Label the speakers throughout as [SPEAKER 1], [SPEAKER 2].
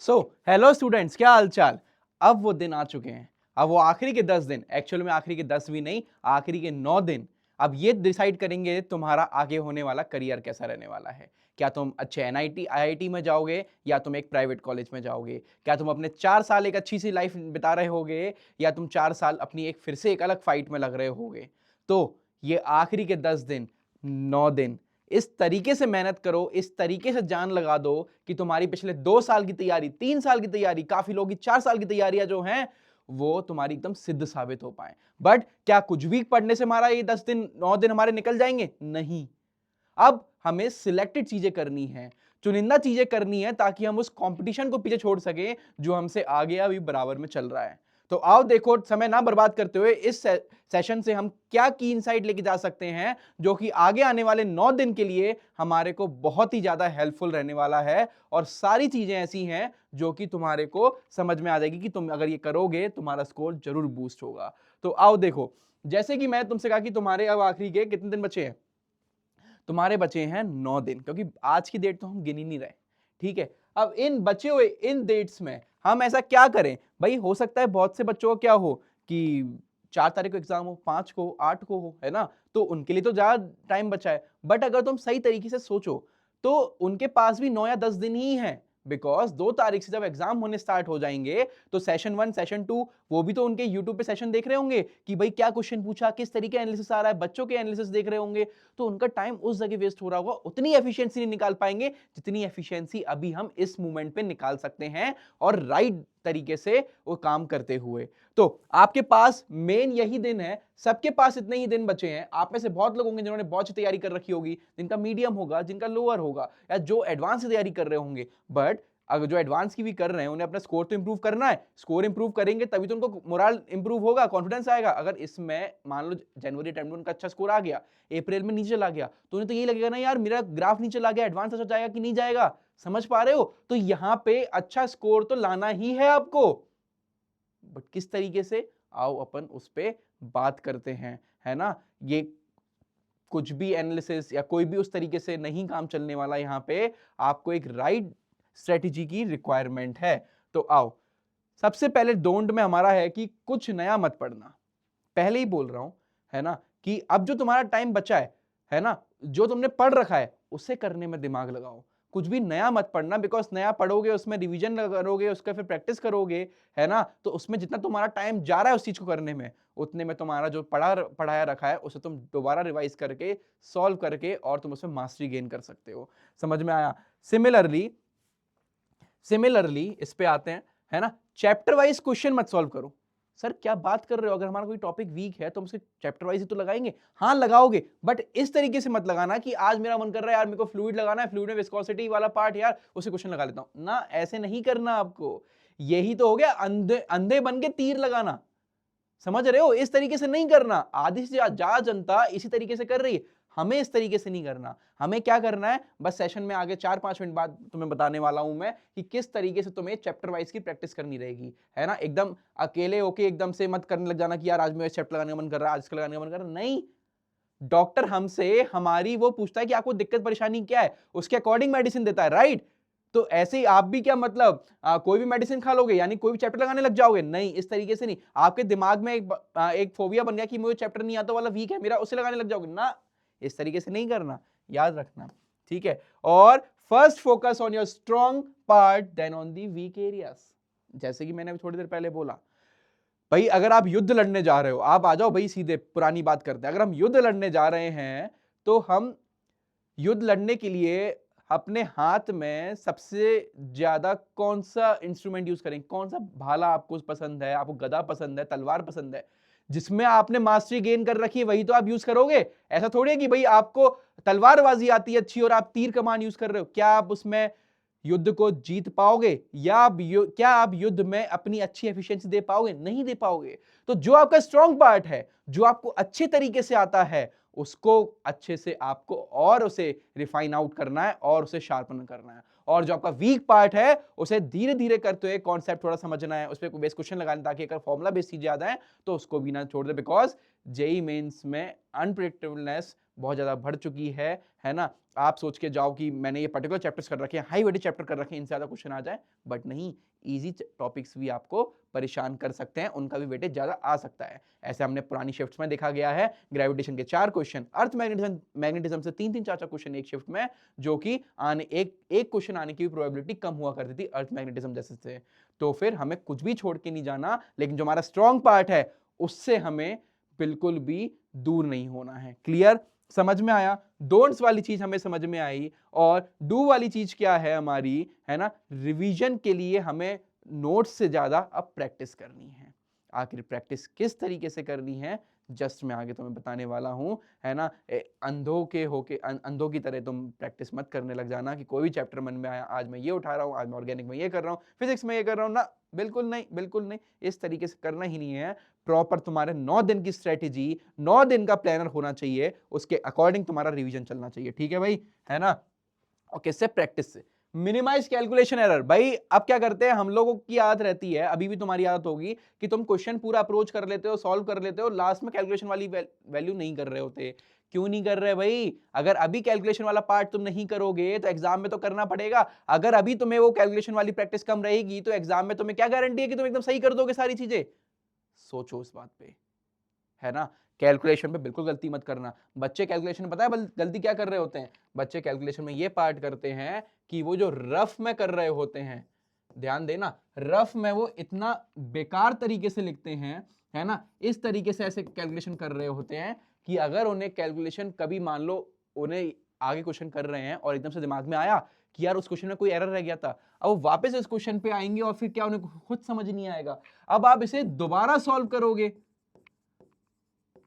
[SPEAKER 1] So hello students, क्या हालचाल। अब वो दिन आ चुके हैं। अब वो आखिरी के 10 दिन, एक्चुअल में आखिरी के 10 भी नहीं, आखिरी के 9 दिन अब ये डिसाइड करेंगे तुम्हारा आगे होने वाला करियर कैसा रहने वाला है। क्या तुम अच्छे एनआईटी आईआईटी में जाओगे या तुम एक प्राइवेट कॉलेज में जाओगे। क्या तुम अपने 4 साल एक अच्छी सी लाइफ बिता रहे होगे या तुम 4 साल अपनी एक फिर से एक अलग फाइट में लग रहे होगे। तो ये आखिरी के 10 दिन, 9 दिन इस तरीके से मेहनत करो, इस तरीके से जान लगा दो कि तुम्हारी पिछले 2 साल की तैयारी, 3 साल की तैयारी, काफी लोगों की 4 साल की तैयारियां जो हैं वो तुम्हारी एकदम सिद्ध साबित हो पाए। बट क्या कुछ भी पढ़ने से हमारा ये 10 दिन 9 दिन हमारे निकल जाएंगे? नहीं। अब हमें सिलेक्टेड चीजें करनी है, चुनिंदा चीजें करनी है, ताकि हम उस कंपटीशन को पीछे छोड़ सके जो हमसे आगे अभी बराबर में चल रहा है। तो आओ देखो, समय ना बर्बाद करते हुए इस सेशन से हम क्या की इनसाइट लेके जा सकते हैं जो कि आगे आने वाले 9 दिन के लिए हमारे को बहुत ही ज्यादा हेल्पफुल रहने वाला है। और सारी चीजें ऐसी हैं जो कि तुम्हारे को समझ में आ जाएगी कि तुम अगर ये करोगे तुम्हारा स्कोर जरूर बूस्ट होगा। तो आओ देखो, जैसे कि मैं तुमसे कहा कि तुम्हारे अब आखिरी के कितने दिन बचे हैं। तुम्हारे बचे हैं 9 दिन, क्योंकि आज की डेट तो हम गिन ही नहीं रहे। ठीक है, अब इन बचे हुए इन डेट्स में हम ऐसा क्या करें भाई। हो सकता है बहुत से बच्चों को क्या हो कि 4 तारीख को एग्जाम हो, 5 को, 8 को हो, है ना। तो उनके लिए तो ज्यादा टाइम बचा है। बट अगर तुम सही तरीके से सोचो तो उनके पास भी 9 या 10 दिन ही है। बिकॉज 2 तारीख से जब एग्जाम होने स्टार्ट हो जाएंगे तो सेशन 1 सेशन 2 वो भी तो उनके यूट्यूब पे सेशन देख रहे होंगे कि भाई क्या क्वेश्चन पूछा, किस तरीके एनालिसिस आ रहा है, बच्चों के एनालिसिस देख रहे होंगे। तो उनका टाइम उस जगह वेस्ट हो रहा होगा, उतनी एफिशिएंसी नहीं निकाल पाएंगे जितनी एफिशिएंसी अभी हम इस मूवमेंट पे निकाल सकते हैं और राइट तरीके से वो काम करते हुए। तो आपके पास मेन यही दिन है, सबके पास इतने ही दिन बचे हैं। आप में से बहुत लोग होंगे जिन्होंने बहुत अच्छी तैयारी कर रखी होगी, जिनका मीडियम होगा, जिनका लोअर होगा, या जो एडवांस तैयारी कर रहे होंगे। बट अगर जो एडवांस की भी कर रहे हैं उन्हें अपना स्कोर तो इंप्रूव करना है। स्कोर इंप्रूव करेंगे तभी तो उनको मोरल इंप्रूव होगा, कॉन्फिडेंस आएगा। अगर इसमें मान लो जनवरी अटेम्प्ट में उनका अच्छा स्कोर आ गया, अप्रैल में नीचे चला गया, तो उन्हें तो यही लगेगा ना यार मेरा ग्राफ नीचे चला गया, एडवांस अच्छा जाएगा कि नहीं जाएगा। समझ पा रहे हो? तो यहां पे अच्छा स्कोर तो लाना ही है आपको। बट किस तरीके से, आओ अपन उस पे बात करते हैं, है ना। ये कुछ भी एनालिसिस या कोई भी उस तरीके से नहीं काम चलने वाला। यहां पे आपको एक राइट स्ट्रेटेजी की रिक्वायरमेंट है। तो आओ, सबसे पहले डोंट में हमारा है कि कुछ नया मत पढ़ना। पहले ही बोल रहा हूं, है ना, कि अब जो तुम्हारा टाइम बचा है ना, जो तुमने पढ़ रखा है उसे करने में दिमाग लगाओ। कुछ भी नया मत पढ़ना, बिकॉज नया पढ़ोगे उसमें रिवीजन करोगे, उसका फिर प्रैक्टिस करोगे, है ना। तो उसमें जितना तुम्हारा टाइम जा रहा है उस चीज को करने में, उतने में तुम्हारा जो पढ़ाया रखा है उसे तुम दोबारा रिवाइज करके, सॉल्व करके और तुम उसमें मास्टरी गेन कर सकते हो। समझ में आया? सिमिलरली इस पे आते हैं, है ना। चैप्टर वाइज क्वेश्चन मत सॉल्व करो। सर क्या बात कर रहे हो, अगर हमारा कोई टॉपिक वीक है तो हम उसके चैप्टर वाइज ही तो लगाएंगे। हाँ लगाओगे, बट इस तरीके से मत लगाना कि आज मेरा मन कर रहा है यार मेरे को फ्लूइड लगाना है, फ्लूइड में विस्कोसिटी वाला पार्ट यार उसे क्वेश्चन लगा लेता हूं ना। ऐसे नहीं करना आपको। यही तो हो गया अंधे अंधे बन के तीर लगाना। समझ रहे हो? इस तरीके से नहीं करना। आधी से ज्यादा जनता इसी तरीके से कर रही है। हमें इस तरीके से नहीं करना। हमें क्या करना है, बस सेशन में आगे 4-5 मिनट बाद तुम्हें बताने वाला हूं मैं कि किस तरीके से तुम्हें चैप्टर वाइज की प्रैक्टिस करनी रहेगी, है ना। एकदम अकेले होके एकदम से मत करने लग जाना कि यार आज मेरा चैप्टर लगाने का मन कर रहा है, आज इसका लगाने का मन कर रहा है। नहीं, डॉक्टर हमसे हमारी वो पूछता है कि आपको दिक्कत परेशानी क्या है, उसके अकॉर्डिंग मेडिसिन देता है, राइट। तो ऐसे ही आप भी क्या मतलब कोई भी मेडिसिन खा लोगे यानी कोई भी चैप्टर लगाने लग जाओगे? नहीं, इस तरीके से नहीं। आपके दिमाग में एक फोबिया बन गया कि मुझे चैप्टर नहीं आता वाला वीक है मेरा, उसे लगाने लग जाओगे ना। इस तरीके से नहीं करना, याद रखना, ठीक है। और first focus on your strong part then on the weak areas. जैसे कि मैंने अभी थोड़ी देर पहले बोला, भाई अगर आप युद्ध लड़ने जा रहे हो, आप आ जाओ भाई सीधे पुरानी बात करते हैं। अगर हम युद्ध लड़ने जा रहे हैं तो हम युद्ध लड़ने के लिए अपने हाथ में सबसे ज्यादा कौन सा इंस्ट्रूमेंट यूज करें? कौन सा भाला आपको पसंद है? आपको गदा पसंद है, तलवार पसंद है? जिसमें आपने मास्टरी गेन कर रखी है वही तो आप यूज करोगे। ऐसा थोड़ी है कि भाई आपको तलवारबाजी आती है अच्छी और आप तीर कमान यूज कर रहे हो। क्या आप उसमें युद्ध को जीत पाओगे? या क्या आप युद्ध में अपनी अच्छी एफिशिएंसी दे पाओगे? नहीं दे पाओगे। तो जो आपका स्ट्रॉन्ग पार्ट है, जो आपको अच्छे तरीके से आता है, उसको अच्छे से आपको और उसे रिफाइन आउट करना है और उसे शार्पन करना है। और जो आपका वीक पार्ट है उसे धीरे धीरे करते हुए कॉन्सेप्ट थोड़ा समझना है, उस पर बेस क्वेश्चन लगाना, ताकि अगर फॉर्मुला बेस चीजें ज्यादा है तो उसको भी ना छोड़ दे। बिकॉज जेई मेंस में अनप्रेडिक्टेबलनेस बहुत ज़्यादा बढ़ चुकी है ना। आप सोच के जाओ कि मैंने ये पर्टिकुलर चैप्टर्स कर रखे हैं, हाई वेटेज चैप्टर कर रखे हैं, इनसे ज़्यादा क्वेश्चन आ जाए, बट नहीं, ईजी टॉपिक्स भी आपको परेशान कर सकते हैं, उनका भी वेटेज ज़्यादा आ सकता है। ऐसे हमने पुरानी शिफ्ट्स में देखा गया है, ग्रेविटेशन के 4 क्वेश्चन, अर्थ मैग्नेटिज्म से 3-3 4-4 क्वेश्चन एक शिफ्ट में, जो कि आने एक क्वेश्चन आने की भी प्रोबेबिलिटी कम हुआ करती थी अर्थ मैग्नेटिज्म जैसे से। तो फिर हमें कुछ भी छोड़ के नहीं जाना, लेकिन जो हमारा स्ट्रॉन्ग पार्ट है उससे हमें बिल्कुल भी दूर नहीं होना है। क्लियर? समझ में आया? डोंट्स वाली चीज हमें समझ में आई, और डू वाली चीज क्या है हमारी, है ना, रिवीजन के लिए हमें नोट्स से ज्यादा अब प्रैक्टिस करनी है। आखिर प्रैक्टिस किस तरीके से करनी है जस्ट मैं आगे तुम्हें बताने वाला हूं, है ना। अंधों की तरह तुम प्रैक्टिस मत करने लग जाना कि कोई भी चैप्टर मन में आया, आज मैं ये उठा रहा हूं, आज मैं ऑर्गेनिक में ये कर रहा हूं, फिजिक्स में ये कर रहा हूं ना, बिल्कुल नहीं, बिल्कुल नहीं, इस तरीके से करना ही नहीं है। प्रॉपर तुम्हारे 9 दिन की स्ट्रेटेजी, 9 दिन का प्लानर होना चाहिए, उसके अकॉर्डिंग तुम्हारा रिवीजन चलना चाहिए, ठीक है भाई, है ना। और किससे? प्रैक्टिस से। Minimise calculation error. भाई अब क्या करते हैं, हम लोगों की आदत रहती है, अभी भी तुम्हारी आदत होगी कि तुम क्वेश्चन पूरा अप्रोच कर लेते हो, सॉल्व कर लेते हो, लास्ट में कैलकुलेशन वाली वैल्यू नहीं कर रहे होते। क्यों नहीं कर रहे भाई? अगर अभी कैलकुलेशन वाला पार्ट तुम नहीं करोगे तो एग्जाम में तो करना पड़ेगा। अगर अभी तुम्हें वो कैलकुलेशन वाली प्रैक्टिस कम रहेगी तो एग्जाम में तुम्हें क्या गारंटी है कि तुम एकदम सही कर दोगे सारी चीजें? सोचो इस बात पे, है ना। कैलकुलेशन पे बिल्कुल गलती मत करना। बच्चे कैलकुलेशन पता है गलती क्या कर रहे होते हैं? बच्चे कैलकुलेशन में ये पार्ट करते हैं कि वो जो रफ में कर रहे होते हैं, ध्यान देना, रफ में वो इतना बेकार तरीके से लिखते हैं, है ना, इस तरीके से ऐसे कैलकुलेशन कर रहे होते हैं कि अगर उन्हें कैलकुलेशन कभी मान लो उन्हें आगे क्वेश्चन कर रहे हैं और एकदम से दिमाग में आया कि यार उस क्वेश्चन में कोई एरर रह गया था, अब वो वापस इस क्वेश्चन पे आएंगे और फिर क्या उन्हें खुद समझ नहीं आएगा। अब आप इसे दोबारा सॉल्व करोगे,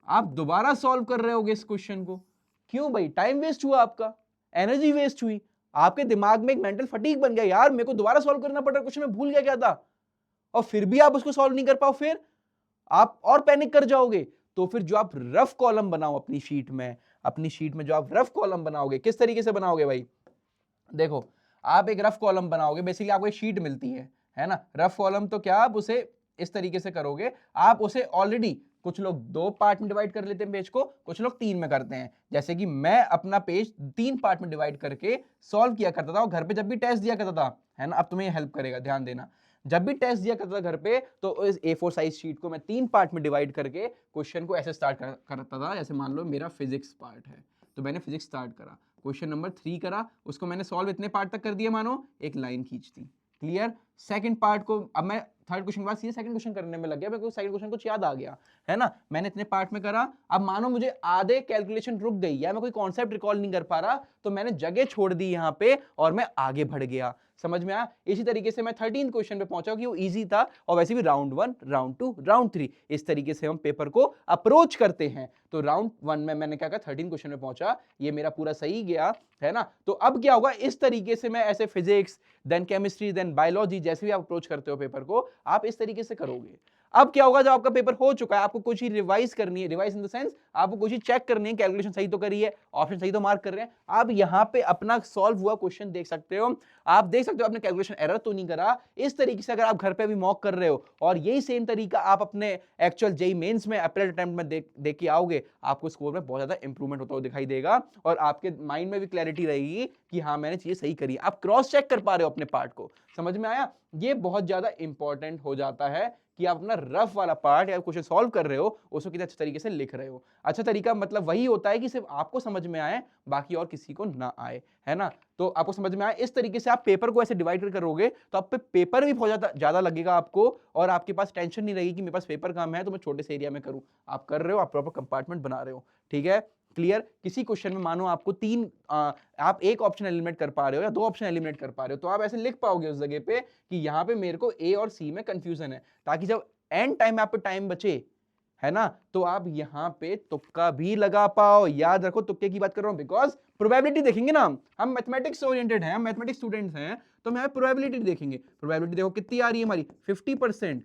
[SPEAKER 1] आप दोबारा सॉल्व कर रहे होगे इस क्वेश्चन को, क्यों भाई? टाइम वेस्ट हुआ आपका, एनर्जी वेस्ट हुई, आपके दिमाग में एक मेंटल फटीग बन गया, यार मेरे को दोबारा सॉल्व करना पड़ रहा है, क्वेश्चन में भूल गया क्या था, और फिर भी आप उसको सॉल्व नहीं कर पाओ, फिर आप और पैनिक कर जाओगे। तो फिर जो आप रफ कॉलम बनाओ अपनी शीट में, अपनी शीट में जो आप रफ कॉलम बनाओगे, किस तरीके से बनाओगे भाई? देखो, आप एक रफ कॉलम बनाओगे, बेसिकली आपको एक शीट मिलती है ना। रफ कॉलम तो क्या, आप उसे इस तरीके से करोगे, आप उसे ऑलरेडी, कुछ लोग 2 पार्ट में डिवाइड कर लेते हैं पेज को, कुछ लोग 3 में करते हैं। जैसे कि मैं अपना पेज 3 पार्ट में डिवाइड करके सॉल्व किया करता था, और घर पे जब भी टेस्ट दिया करता था, है ना, अब तुम्हें हेल्प करेगा, ध्यान देना। जब भी टेस्ट दिया करता था घर पे, तो इस A4 साइज शीट को मैं 3 पार्ट में डिवाइड करके क्वेश्चन को ऐसे स्टार्ट करता था। जैसे मान लो मेरा फिजिक्स पार्ट है, तो मैंने फिजिक्स स्टार्ट करा, क्वेश्चन नंबर 3 करा, उसको मैंने सॉल्व इतने पार्ट तक कर दिया, मानो एक लाइन खींच दी, क्लियर। सेकंड पार्ट को अब मैं थर्ड क्वेश्चन के बाद सीधे सेकंड क्वेश्चन करने में लग गया, मेरे को सेकंड क्वेश्चन कुछ याद आ गया, है ना, मैंने इतने पार्ट में करा। अब मानो मुझे आधे कैलकुलेशन रुक गई, या मैं कोई कॉन्सेप्ट रिकॉल नहीं कर पा रहा, तो मैंने जगह छोड़ दी यहां पे और मैं आगे बढ़ गया। समझ में आया? इसी तरीके से मैं 13th क्वेश्चन पे पहुंचा कि वो इजी था, और वैसे भी राउंड 1, राउंड 2, राउंड 3, इस तरीके से हम पेपर को अप्रोच करते हैं। तो राउंड 1 में मैंने क्या कहा, 13 क्वेश्चन में पहुंचा, ये मेरा पूरा सही गया, है ना। तो अब क्या होगा, इस तरीके से मैं ऐसे physics, then chemistry, then biology, जैसे भी आप अप्रोच करते हो पेपर को, आप इस तरीके से करोगे। अब क्या होगा, जब आपका पेपर हो चुका है, आपको कुछ ही रिवाइज करनी है, रिवाइज इन द सेंस आपको कुछ ही चेक करनी है, कैलकुलेशन सही तो करी है, ऑप्शन सही तो मार्क कर रहे हैं, आप यहां पे अपना सॉल्व हुआ क्वेश्चन देख सकते हो, आप देख सकते हो आपने कैलकुलेशन एरर तो नहीं करा। इस तरीके से अगर आप घर पे भी मॉक कर रहे हो, और यही सेम तरीका आप अपने एक्चुअल जेईई मेंस में अप्रैल अटेम्प्ट में देख के आओगे, आपको स्कोर में बहुत ज्यादा इंप्रूवमेंट होता हुआ दिखाई देगा, और आपके माइंड में भी क्लैरिटी रहेगी कि हाँ मैंने चीजें सही करी, आप क्रॉस चेक कर पा रहे हो अपने पार्ट को। समझ में आया? ये बहुत ज्यादा इंपॉर्टेंट हो जाता है कि आप अपना रफ वाला पार्ट या क्वेश्चन सॉल्व कर रहे हो, उसको कितने अच्छे तरीके से लिख रहे हो। अच्छा तरीका मतलब वही होता है कि सिर्फ आपको समझ में आए, बाकी और किसी को ना आए, है ना। तो आपको समझ में आए, इस तरीके से आप पेपर को ऐसे डिवाइड करोगे तो आप पे पेपर भी बहुत ज्यादा लगेगा आपको, और आपके पास टेंशन नहीं रहेगी कि मेरे पास पेपर कम है तो मैं छोटे से एरिया में करूं। आप कर रहे हो, आप प्रॉपर कंपार्टमेंट बना रहे हो, ठीक है, क्लियर। किसी क्वेश्चन में मानो आपको आप एक ऑप्शन एलिमिनेट कर पा रहे हो या 2 ऑप्शन एलिमिनेट कर पा रहे हो, तो आप ऐसे लिख पाओगे उस जगह पे कि यहाँ पे मेरे को ए और सी में कंफ्यूजन है, ताकि जब एंड टाइम आप पे टाइम बचे, है ना, तो आप यहां पे तुक्का भी लगा पाओ। याद रखो तुक्के की बात कर रहा हूं, बिकॉज प्रोबेबिलिटी देखेंगे ना, हम मैथमेटिक्स ओरिएंटेड हैं, हम मैथमेटिक्स स्टूडेंट्स हैं, तो हम प्रोबेबिलिटी देखेंगे। प्रोबेबिलिटी देखो कितनी आ रही है हमारी, 50%।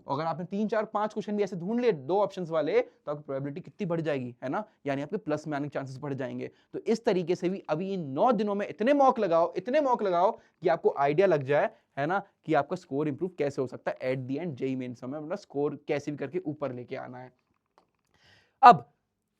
[SPEAKER 1] अगर आपने 3 4 5 क्वेश्चन भी ऐसे ढूंढ लिए 2 ऑप्शंस वाले, तो आपकी प्रोबेबिलिटी कितनी बढ़ जाएगी, है ना, यानी आपके प्लस में आने के चांसेस बढ़ जाएंगे। तो इस तरीके से भी अभी इन 9 दिनों में इतने मॉक लगाओ, इतने मॉक लगाओ कि आपको आइडिया लग जाए, है ना, कि आपका स्कोर इंप्रूव कैसे हो सकता है at the end JEE Mains में, अपना स्कोर कैसे भी करके ऊपर लेके आना है। अब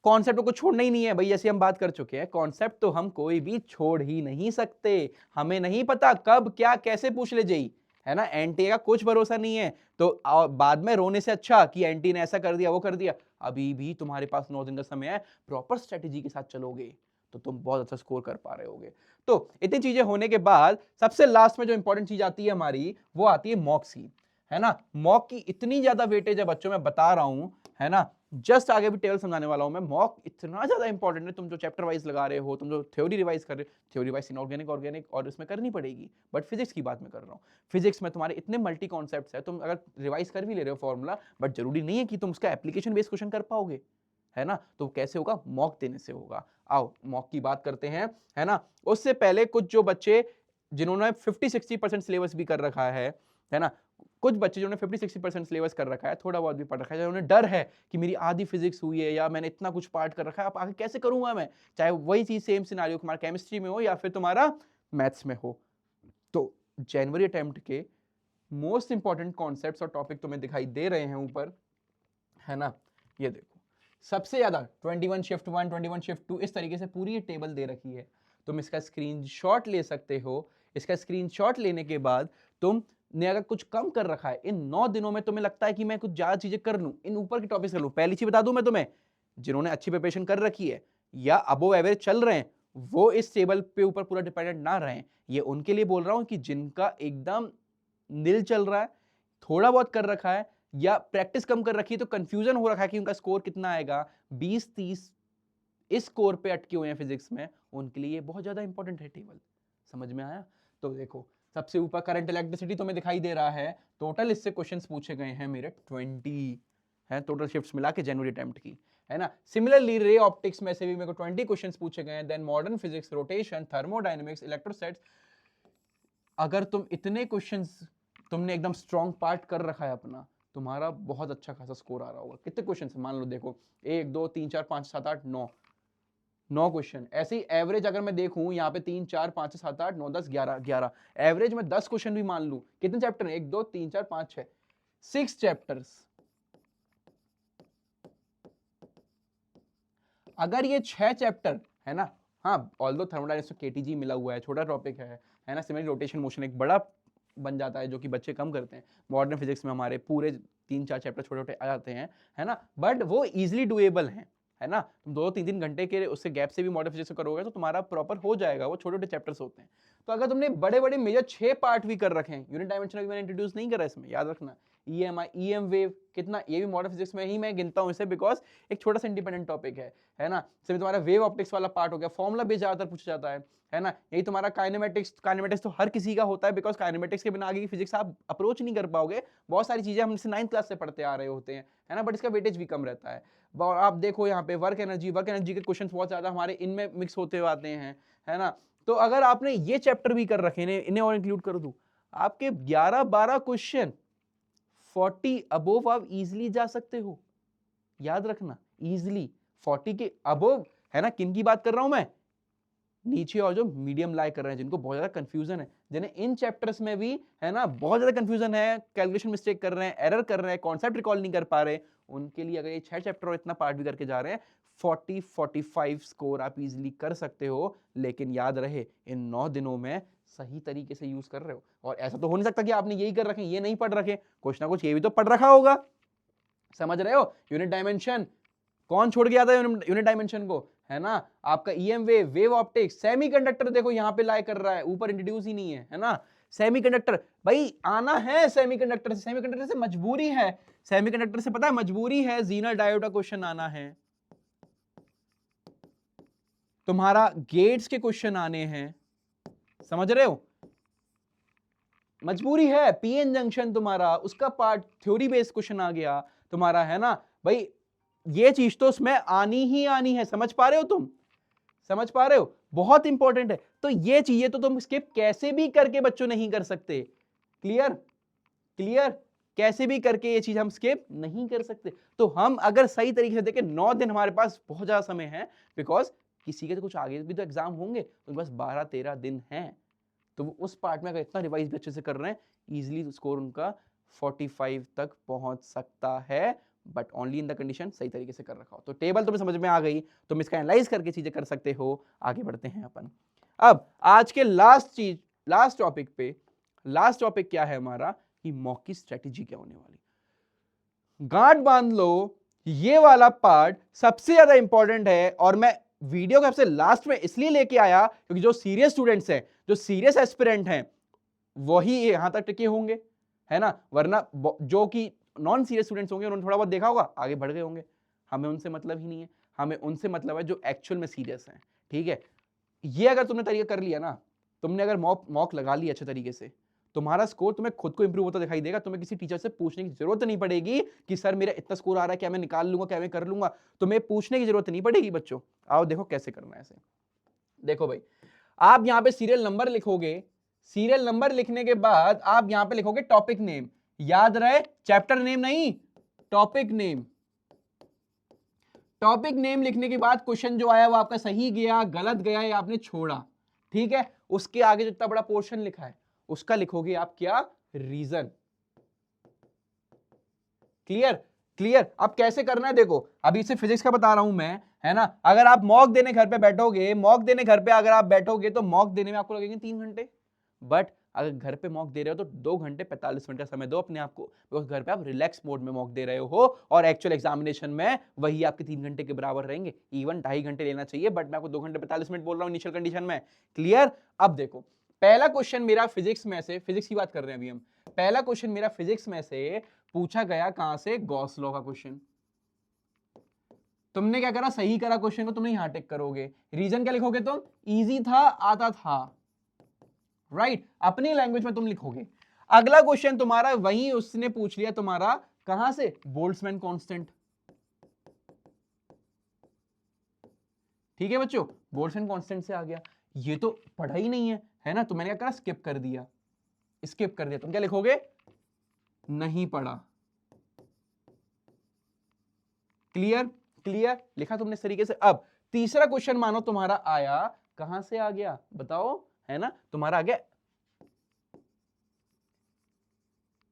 [SPEAKER 1] कॉन्सेप्ट को छोड़ना ही नहीं है भाई, जैसे हम बात कर चुके हैं, कॉन्सेप्ट तो हम कोई भी छोड़ ही नहीं सकते। हमें नहीं पता कब क्या कैसे पूछ ले जेई, है ना, एनटीए का कुछ भरोसा नहीं है। तो बाद में रोने से अच्छा कि एनटी ने ऐसा कर दिया वो कर दिया, अभी भी तुम्हारे पास 9 दिन का समय है, प्रॉपर स्ट्रेटेजी के साथ चलोगे तो तुम बहुत अच्छा स्कोर कर पा रहे होगे। तो इतनी चीजें होने के बाद सबसे लास्ट में जो इंपॉर्टेंट चीज आती है हमारी, वो आती है मॉक्स की, है ना। मॉक की इतनी ज्यादा वेटेज है बच्चों, मैं बता रहा हूं, है ना, जस्ट आगे भी टेबल समझाने वाला हूं मैं। मॉक इतना ज्यादा इंपॉर्टेंट है, तुम जो चैप्टर वाइज लगा रहे हो, तुम जो थ्योरी रिवाइज कर रहे हो, थ्योरी वाइज इनऑर्गेनिक ऑर्गेनिक और इसमें करनी पड़ेगी, बट फिजिक्स की बात मैं कर रहा हूँ। फिजिक्स में तुम्हारे इतने मल्टी कॉन्सेप्ट्स है, तुम अगर रिवाइज कर भी ले रहे हो फॉर्मूला, बट जरूरी नहीं है कि तुम उसका एप्लीकेशन बेस्ड क्वेश्चन कर पाओगे, है ना। तो कैसे होगा, मॉक देने से होगा। आओ मॉक की बात करते हैं, है ना। उससे पहले कुछ जो बच्चे जिन्होंने 50-60% सिलेबस भी कर रखा है ना, कुछ बच्चे जिन्होंने 50-60% सिलेबस कर रखा है, थोड़ा बहुत भी पढ़ रखा है, जिन्होंने डर है कि मेरी आधी फिजिक्स हुई है या मैंने इतना कुछ पार्ट कर रखा है, अब आगे कैसे करूंगा मैं, चाहे वही चीज सेम सिनेरियो तुम्हारा केमिस्ट्री में हो या फिर तुम्हारा मैथ्स में हो। तो जनवरी अटेम्प्ट के मोस्ट इंपॉर्टेंट कॉन्सेप्ट्स और टॉपिक तुम्हें दिखाई दे रहे हैं ऊपर, है ना। ये देखो, सबसे ज्यादा 21 शिफ्ट 1, 21 शिफ्ट 2, इस तरीके से पूरी ये टेबल दे रखी है। तुम इसका स्क्रीनशॉट ले सकते हो। इसका स्क्रीनशॉट लेने के बाद तुम ने अगर कुछ कम कर रखा है इन 9 दिनों में, तुम्हें लगता है कि मैं कुछ ज्यादा चीजें कर लूं, इन ऊपर के टॉपिक्स कर लूं, पहली चीज बता दूं मैं तुम्हें, जिन्होंने अच्छी प्रिपरेशन कर रखी है या अबोव एवरेज चल रहे हैं, वो इस टेबल पे ऊपर पूरा डिपेंडेंट ना रहे। ये उनके लिए बोल रहा हूं कि जिनका एकदम नील चल रहा है, थोड़ा बहुत कर रखा है या प्रैक्टिस कम कर रखी है, तो कंफ्यूजन हो रखा है कि उनका स्कोर कितना आएगा, 20-30 इस स्कोर पे अटके हुए हैं फिजिक्स में, उनके लिए बहुत ज्यादा इंपॉर्टेंट है टेबल। समझ में आया। तो देखो, सबसे ऊपर करंट इलेक्ट्रिसिटी तुम्हें दिखाई दे रहा है, टोटल इससे क्वेश्चंस पूछे गए हैं मेरे 20 है, टोटल शिफ्ट्स मिला के जनवरी अटेम्प्ट की, है ना। सिमिलरली रे ऑप्टिक्स में से भी मेरे को 20 क्वेश्चंस पूछे गए हैं, then modern physics, rotation, thermodynamics, electrostatics. अगर तुम इतने क्वेश्चंस तुमने एकदम स्ट्रॉन्ग पार्ट कर रखा है अपना, तुम्हारा बहुत अच्छा खासा स्कोर आ रहा होगा। कितने क्वेश्चन मान लो, देखो 1 2 3 4 5 7 8 9 क्वेश्चन। ऐसे ही एवरेज अगर मैं देखूं यहाँ पे 3 4 5 7 8 9 10 11 एवरेज में 10 क्वेश्चन भी मान लूं, कितने चैप्टर हैं, 1 2 3 4 5 6 6 चैप्टर्स। अगर ये 6 चैप्टर, है ना, हाँ ऑल्दो थर्मोडायनेमिक्स केटीजी मिला हुआ है, छोटा टॉपिक है ना। सिमिलर रोटेशन मोशन एक बड़ा बन जाता है जो कि बच्चे कम करते हैं। मॉडर्न फिजिक्स में हमारे पूरे 3-4 चैप्टर छोटे छोटे आ जाते हैं, है ना, बट वो इजिली डुएबल है ना। तुम 2-3 घंटे के उससे गैप से भी मॉडर्न फिजिक्स करोगे तो तुम्हारा प्रॉपर हो जाएगा, वो छोटे छोटे चैप्टर्स होते हैं। तो अगर तुमने बड़े बड़े मेजर 6 पार्ट भी कर रखे हैं, यूनिट डायमेंशन अभी मैंने इंट्रोड्यूस नहीं करा इसमें, याद रखना। ईएम वेव कितना, ये भी मॉडर्न फिजिक्स में ही मैं गिनता हूं इसे, बिकॉज एक छोटा सा इंडिपेंडेंट टॉपिक है ना। सिर्फ तुम्हारा वेव ऑप्टिक्स वाला पार्ट हो गया, फॉर्मुला बेस ज्यादातर पूछा जाता है ना। यही तुम्हारा काइनेमेटिक्स तो हर किसी का होता है, बिकॉज काइनेमेटिक्स के बिना आगे की फिजिक्स आप अप्रोच नहीं कर पाओगे। बहुत सारी चीजें हम 9th क्लास से पढ़ते आ रहे होते हैं, है ना, बट इसका वेटेज भी कम रहता है। और आप देखो यहाँ पे वर्क एनर्जी के क्वेश्चन बहुत ज्यादा हमारे इनमें मिक्स होते हुए आते हैं, है ना। तो अगर आपने ये चैप्टर भी कर रखे हैं, इन्हें और इंक्लूड कर दूं, आपके 11-12 क्वेश्चन 40 अबोव आप इजिली जा सकते हो। याद रखना, इजिली 40 के अबोव, है ना। किन की बात कर रहा हूं मैं, नीचे और जो मीडियम लाई कर रहे हैं, जिनको बहुत ज्यादा कंफ्यूजन है, जिन्हें इन चैप्टर्स में भी, है ना, बहुत ज्यादा कंफ्यूजन है, कैलकुलेशन मिस्टेक कर रहे हैं, एरर कर रहे हैं, कॉन्सेप्ट रिकॉल नहीं कर पा रहे, उनके लिए अगर ये 6 चैप्टर और इतना पार्ट भी करके जा रहे हैं, 40-45 स्कोर आप इजिली कर सकते हो। लेकिन याद रहे, इन 9 दिनों में सही तरीके से यूज कर रहे हो। और ऐसा तो हो नहीं सकता कि आपने यही कर रखे, ये नहीं पढ़ रखे, कुछ ना कुछ ये भी तो पढ़ रखा होगा। समझ रहे हो। यूनिट डायमेंशन कौन छोड़ गया था, यूनिट डायमेंशन को, है ना। आपका ईएम वेव ऑप्टिक्स, सेमीकंडक्टर देखो यहां पे लाई कर रहा है, ऊपर इंट्रोड्यूस ही नहीं है ना। सेमीकंडक्टर भाई आना है, सेमीकंडक्टर से मजबूरी है, सेमीकंडक्टर से पता है मजबूरी है, जीनर डायोड का क्वेश्चन आना है, तुम्हारा गेट्स के क्वेश्चन आने हैं, समझ रहे हो, मजबूरी है। पीएन जंक्शन तुम्हारा उसका पार्ट थ्योरी बेस्ड क्वेश्चन आ गया तुम्हारा, है ना भाई। ये चीज तो उसमें आनी ही आनी है, समझ पा रहे हो तुम, समझ पा रहे हो, बहुत इंपॉर्टेंट है। तो ये चीजें तो तुम स्किप कैसे भी करके बच्चों नहीं कर सकते। क्लियर क्लियर, कैसे भी करके ये चीज हम स्किप नहीं कर सकते। तो हम अगर सही तरीके से देखें, 9 दिन हमारे पास बहुत ज्यादा समय है, बिकॉज किसी के तो कुछ आगे भी तो एग्जाम होंगे, तो बस 12-13 दिन हैं। तो वो उस पार्ट में अगर इतना रिवाइज भी अच्छे से कर रहे हैं, इजिली स्कोर उनका 45 तक पहुंच सकता है। But only in the condition सही तरीके से कर रखा हो। तो टेबल तुम्हें समझ में आ गई, तुम इसका एनालाइज करके चीजें कर सकते हो। आगे बढ़ते हैं अपन। अब आज के लास्ट टॉपिक क्या है हमारा, कि मॉक की स्ट्रेटेजी क्या होने वाली। गांठ बांध लो, ये वाला पार्ट सबसे ज्यादा इंपॉर्टेंट है, और मैं वीडियो को सबसे लास्ट में इसलिए लेके आया क्योंकि जो सीरियस स्टूडेंट्स हैं, जो सीरियस एस्पिरेंट हैं, वही यहां तक टिके होंगे, है ना। वरना जो कि नॉन सीरियस स्टूडेंट्स होंगे, उन्होंने थोड़ा बहुत देखा होगा, आगे बढ़ गए होंगे। हमें उनसे मतलब ही नहीं है, हमें उनसे मतलब है जो एक्चुअल में सीरियस हैं। ठीक है, ये अगर तुमने तरीका कर लिया ना, तुमने अगर मॉक लगा लिया अच्छे तरीके से, तुम्हारा स्कोर तुम्हें खुद को इंप्रूव होता दिखाई देगा। तुम्हें किसी टीचर से पूछने की जरूरत नहीं पड़ेगी कि सर मेरा इतना स्कोर आ रहा है, क्या मैं निकाल लूंगा, क्या मैं कर लूंगा। तुम्हें पूछने की जरूरत नहीं पड़ेगी बच्चों। आओ देखो कैसे करना है ऐसे। देखो भाई, आप यहां पे सीरियल नंबर लिखोगे, सीरियल नंबर लिखने के बाद आप यहां पे लिखोगे टॉपिक नेम। याद रहे, चैप्टर नेम नहीं, टॉपिक नेम। टॉपिक नेम लिखने के बाद क्वेश्चन जो आया वो आपका सही गया, गलत गया, या आपने छोड़ा, ठीक है। उसके आगे जितना बड़ा पोर्शन लिखा है उसका लिखोगे आप क्या, रीजन। क्लियर। अब कैसे करना है देखो, अभी से फिजिक्स का बता रहा हूं मैं, है ना। अगर आप मॉक देने घर पे बैठोगे, मॉक देने घर पे अगर आप बैठोगे तो मॉक देने में आपको लगेंगे 3 घंटे। बट अगर घर पे मॉक दे रहे हो तो 2 घंटे 45 मिनट का समय दो अपने आप को, बिकॉज घर पे आप रिलैक्स मोड में मॉक दे रहे हो, और एक्चुअल एग्जामिनेशन में वही आपके 3 घंटे के बराबर रहेंगे। इवन 2.5 घंटे लेना चाहिए, बट मैं आपको 2 घंटे 45 मिनट बोल रहा हूँ इनिशियल कंडीशन में। क्लियर। अब देखो, पहला क्वेश्चन मेरा फिजिक्स में से, फिजिक्स की बात कर रहे हैं अभी हम, पहला क्वेश्चन मेरा फिजिक्स में से पूछा गया, कहां से, गॉस लॉ का क्वेश्चन। तुमने क्या करा, सही करा क्वेश्चन को, तुमने यहां टिक करोगे। रीजन क्या लिखोगे तुम, इजी था, आता था, राइट, अपनी लैंग्वेज में तुम लिखोगे। अगला क्वेश्चन तुम्हारा वही उसने पूछ लिया तुम्हारा, कहां से, बोल्ट्जमैन कांस्टेंट। ठीक है बच्चों, बोल्ट्जमैन कांस्टेंट से आ गया। ये तो पढ़ा ही नहीं है ना, तो मैंने क्या करा, स्किप कर दिया। तुम क्या लिखोगे, नहीं पढ़ा। क्लियर लिखा तुमने इस तरीके से। अब तीसरा क्वेश्चन मानो तुम्हारा आया, कहां से आ गया बताओ, है ना, तुम्हारा आ गया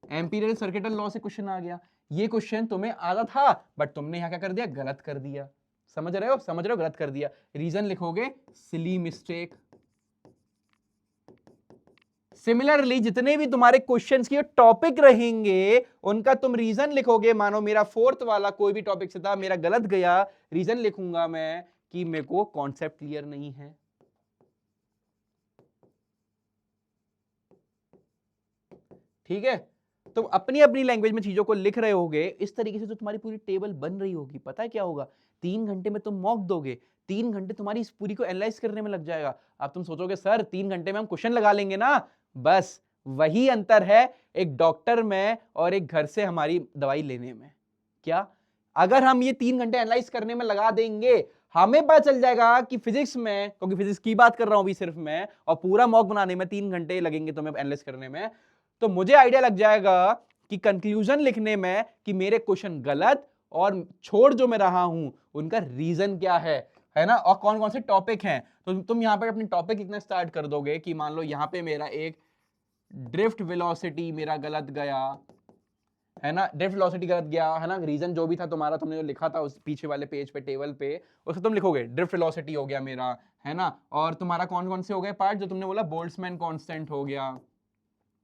[SPEAKER 1] एम्पीरियल सर्किटल लॉ से क्वेश्चन आ गया। ये क्वेश्चन तुम्हें आता था, बट तुमने यहां क्या कर दिया, गलत कर दिया। समझ रहे हो, गलत कर दिया। रीजन लिखोगे, सिली मिस्टेक। सिमिलरली जितने भी तुम्हारे क्वेश्चंस के टॉपिक रहेंगे उनका तुम रीजन लिखोगे। मानो मेरा 4th वाला कोई भी टॉपिक से था, मेरा गलत गया, रीजन लिखूंगा मैं कि मेरे को कॉन्सेप्ट क्लियर नहीं है। ठीक है, तुम अपनी अपनी लैंग्वेज में चीजों को लिख रहे होगे, इस तरीके से जो तुम्हारी पूरी टेबल बन रही होगी। पता है क्या होगा, 3 घंटे में तुम मॉक दोगे, 3 घंटे तुम्हारी इस पूरी को एनालाइज करने में लग जाएगा। अब तुम सोचोगे सर 3 घंटे में हम क्वेश्चन लगा लेंगे ना, बस वही अंतर है एक डॉक्टर में और एक घर से हमारी दवाई लेने में। क्या, अगर हम ये 3 घंटे एनालाइज करने में लगा देंगे, हमें पता चल जाएगा कि फिजिक्स में, क्योंकि फिजिक्स की बात कर रहा हूं अभी सिर्फ मैं, और पूरा मॉक बनाने में 3 घंटे लगेंगे तुम्हें एनालाइज करने में, तो मुझे आइडिया लग जाएगा कि कंक्लूजन लिखने में कि मेरे क्वेश्चन गलत और छोड़ जो मैं रहा हूं उनका रीजन क्या है ना, और कौन कौन से टॉपिक हैं। तो तुम यहां पर अपने टॉपिक लिखना स्टार्ट कर दोगे कि मान लो यहां पे मेरा एक ड्रिफ्ट वेलोसिटी मेरा गलत गया, है ना, ड्रिफ्ट वेलोसिटी गलत गया, है ना। रीजन जो भी था तुम्हारा, तुमने जो लिखा था उस पीछे वाले पेज पे टेबल पे, उसको तुम लिखोगे ड्रिफ्ट वेलोसिटी हो गया मेरा, है ना। और तुम्हारा कौन कौन से हो गए पार्ट, जो तुमने बोला बोल्ट्जमैन कांस्टेंट हो गया,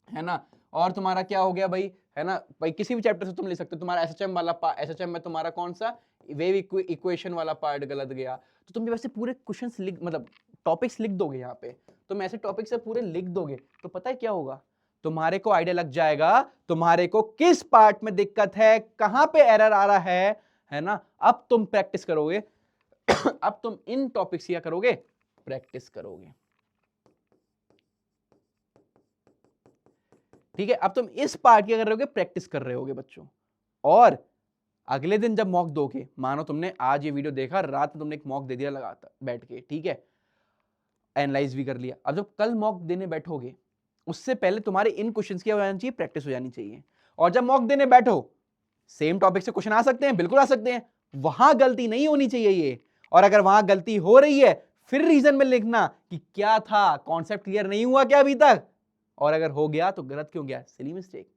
[SPEAKER 1] है ना। और तुम्हारा क्या हो गया भाई, है ना, भाई किसी भी चैप्टर से तुम ले सकते हो। तुम्हारा एसएचएम वाला एसएचएम में तुम्हारा कौन सा, वेव इक्वेशन वाला पार्ट गलत गया। तो तुम वैसे पूरे क्वेश्चंस लिख, मतलब टॉपिक्स लिख दोगे यहाँ पे, तुम ऐसे टॉपिक से पूरे लिख दोगे, तो पता है क्या होगा, तुम्हारे को आइडिया लग जाएगा तुम्हारे को किस पार्ट में दिक्कत है, कहां पे एरर आ रहा है ना। अब तुम प्रैक्टिस करोगे अब तुम इन टॉपिक्स क्या करोगे, प्रैक्टिस करोगे। ठीक है, अब तुम इस पार्ट क्या कर रहे होगे, प्रैक्टिस कर रहे होगे बच्चों। और अगले दिन जब मॉक दोगे, मानो तुमने आज ये वीडियो देखा, रात में तुमने एक मॉक दे दिया लगातार बैठ के, ठीक है, एनालाइज भी कर लिया। अब जब कल मॉक देने बैठोगे, उससे पहले तुम्हारे इन क्वेश्चंस की हो जानी चाहिए, प्रैक्टिस हो जानी चाहिए। और जब मॉक देने बैठो, सेम टॉपिक से क्वेश्चन आ सकते हैं, बिल्कुल आ सकते हैं, वहां गलती नहीं होनी चाहिए ये। और अगर वहां गलती हो रही है, फिर रीजन में लिखना कि क्या था, कॉन्सेप्ट क्लियर नहीं हुआ क्या अभी तक, और अगर हो गया तो गलत क्यों गया, सिली मिस्टेक।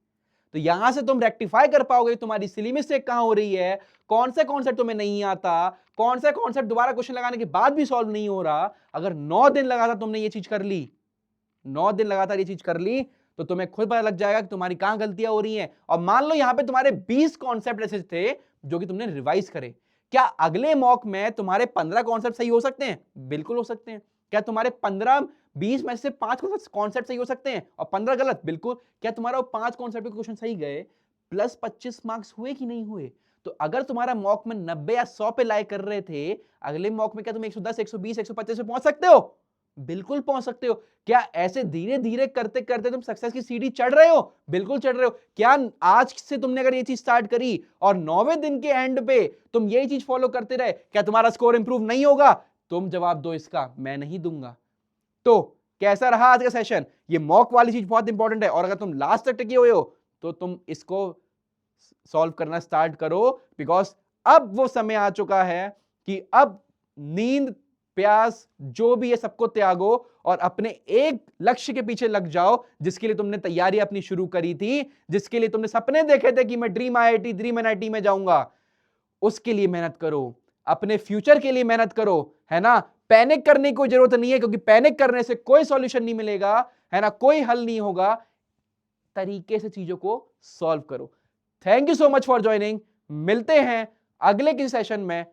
[SPEAKER 1] तो यहां से तुम रेक्टिफाई कर पाओगे तुम्हारी सिली मिस्टेक कहां हो रही है, कौन सा कॉन्सेप्ट तुम्हें नहीं आता, कौन सा कॉन्सेप्ट दोबारा क्वेश्चन लगाने के बाद भी सॉल्व नहीं हो रहा। अगर 9 दिन लगातार तुमने ये चीज कर ली, 9 दिन लगातार ये चीज कर ली, तो तुम्हें खुद पता लग जाएगा कि तुम्हारी कहां गलतियां हो रही हैं। और मान लो यहां पे तुम्हारे 20 कॉन्सेप्ट ऐसे थे जो कि तुमने रिवाइज करे, क्या अगले मॉक में तुम्हारे 15 कॉन्सेप्ट सही हो सकते हैं? बिल्कुल हो सकते हैं। क्या तुम्हारे 15-20 में से 5 कॉन्सेप्ट सही हो सकते हैं और 15 गलत? बिल्कुल। क्या तुम्हारा वो 5 कॉन्सेप्ट के क्वेश्चन सही गए प्लस 25 मार्क्स हुए कि नहीं हुए? तो अगर तुम्हारा मॉक में 90 या 100 पे लाइक कर रहे थे, अगले मॉक में क्या तुम 110, 120, 125 पे पहुंच सकते हो? बिल्कुल पहुंच सकते हो। क्या ऐसे धीरे धीरे करते करते तुम सक्सेस की सीढ़ी चढ़ रहे हो? बिल्कुल चढ़ रहे हो। क्या आज से तुमने अगर ये चीज स्टार्ट करी और 9वें दिन के एंड पे तुम यही चीज फॉलो करते रहे, क्या तुम्हारा स्कोर इंप्रूव नहीं होगा? तुम जवाब दो इसका, मैं नहीं दूंगा। तो कैसा रहा आज का सेशन? ये मॉक वाली चीज बहुत इंपॉर्टेंट है और अगर तुम लास्ट तक टिके हुए हो तो तुम इसको सॉल्व करना स्टार्ट करो, बिकॉज अब वो समय आ चुका है कि अब नींद, प्यास, जो भी है सबको त्यागो और अपने एक लक्ष्य के पीछे लग जाओ जिसके लिए तुमने तैयारी अपनी शुरू करी थी, जिसके लिए तुमने सपने देखे थे कि मैं ड्रीम आईआईटी, ड्रीम एनआईटी में जाऊंगा। उसके लिए मेहनत करो, अपने फ्यूचर के लिए मेहनत करो, है ना। पैनिक करने की कोई जरूरत नहीं है, क्योंकि पैनिक करने से कोई सॉल्यूशन नहीं मिलेगा, है ना, कोई हल नहीं होगा। तरीके से चीजों को सॉल्व करो। Thank you so much for joining. मिलते हैं अगले किसी सेशन में।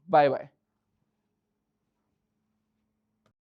[SPEAKER 1] Bye bye.